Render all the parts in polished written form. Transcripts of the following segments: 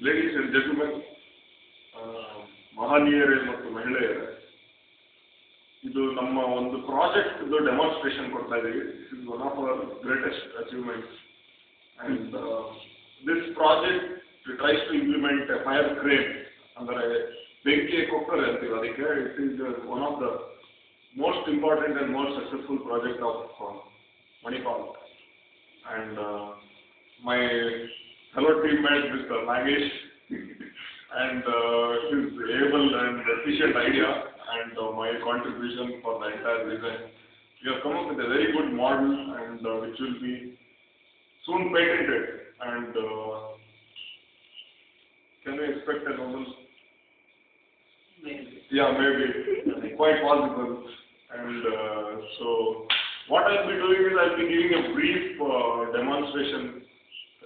Ladies and gentlemen, ಮಹನೀಯರೇ ಮತ್ತು ಮಹಿಳೆಯರೇ, ಇದು ನಮ್ಮ ಒಂದು ಪ್ರಾಜೆಕ್ಟ್ ಡೆಮಾನ್ಸ್ಟ್ರೇಷನ್ ಕೊಡ್ತಾ ಇದ್ದೀವಿ. This is one of our greatest achievements and this project tries to implement a fire crane, ಅಂದರೆ ಬೆಂಕಿ ಕೊಕ್ಕರೆ ಅಂತೀವಿ ಅದಕ್ಕೆ. It is one of the most important and most successful project of Manipal. And my fellow teammate Mr. Nagesh and his able and efficient idea and my contribution for the entire design. We have come up with a very good model and which will be soon patented and can we expect a Nobel? Maybe. Yeah, maybe. Quite possible. And so what I'll be doing is I'll be giving a brief demonstration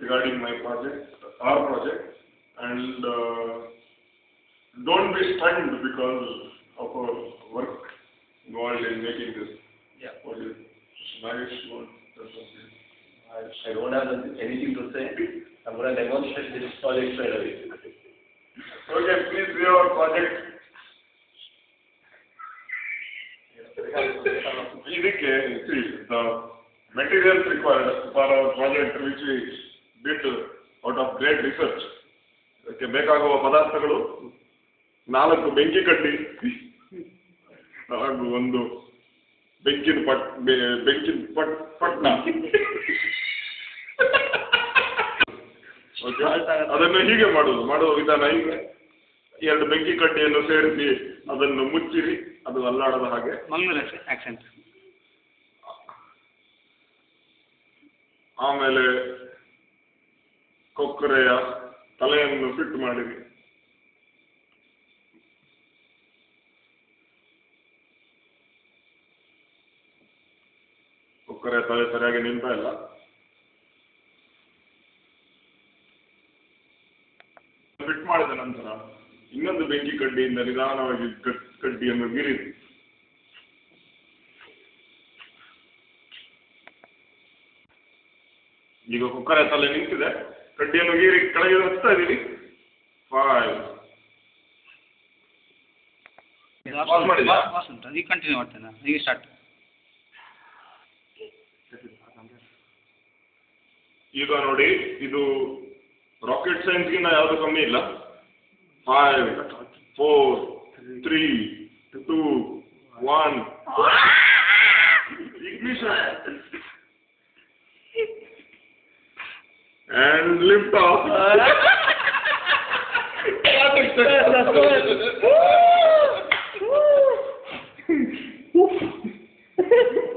regarding my project, our project, and don't be stunned because of our work involved in making this. Yeah. What is Nagesh? I don't have anything to say. I'm going to demonstrate this project straight away. Okay, please see our project. ಇದಕ್ಕೆ the materials required for our project which we did out of great research. ಇದಕ್ಕೆ ಬೇಕಾಗುವ ಪದಾರ್ಥಗಳು 4 ಬೆಂಕಿ ಕಡ್ಡಿ ಹಾಗೂ ಒಂದು ಬೆಂಕಿನ ಪಟ್ನ. ಅದನ್ನು ಹೀಗೆ ಮಾಡುವ ವಿಧಾನ ಹೀಗೆ: 2 ಬೆಂಕಿ ಕಡ್ಡಿಯನ್ನು ಸೇರಿಸಿ ಅದನ್ನು ಮುಚ್ಚಿರಿ, ಅದು ಅಲ್ಲಾಡದ ಹಾಗೆ. ಆಮೇಲೆ ಕೊಕ್ಕರೆಯ ತಲೆಯನ್ನು ಫಿಟ್ ಮಾಡಿರಿ. ಕೊಕ್ಕರೆಯ ತಲೆ ಸರಿಯಾಗಿ ನಿಲ್ತಾ ಇಲ್ಲ. ಫಿಟ್ ಮಾಡಿದ ನಂತರ ಇನ್ನೊಂದು ಬೆಂಕಿ ಕಡ್ಡಿಯಿಂದ ನಿಧಾನವಾಗಿ ಕಡ್ಡಿಯನ್ನು ಗಿರಿರಿ. ಈಗ ಕೊಕ್ಕರೆ ತಲೆ ನಿಂತಿದೆ, ಕಡ್ಡಿಯನ್ನು ಗೀರಿ ಕೆಳಗೆ ಹಚ್ತಾ ಇದ್ದೀರಿ. 5 ಕಂಟಿನ್ಯೂ ಮಾಡ್ತೇನೆ. ಈಗ ಸ್ಟಾರ್ಟ್. ಈಗ ನೋಡಿ, ಇದು ರಾಕೆಟ್ ಸೈನ್ಸ್ಗಿನ್ನ ಯಾವುದು ಕಮ್ಮಿ ಇಲ್ಲ. 5 4 3 2 1 ignition and lift off.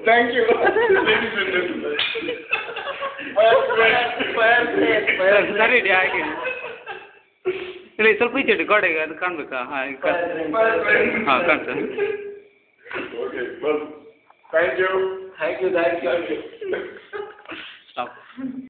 Thank you. Ladies and gentlemen. ಸರಿ ಹಾಗೆ ಇಲ್ಲಿ ಸ್ವಲ್ಪ ಈಚೆ ಗೋಡೆಗೆ ಅದು ಕಾಣ್ಬೇಕಾ? ಹಾಂ ಕಾಣ್ತದೆ. Okay, well, thank you. Thank you. Stop.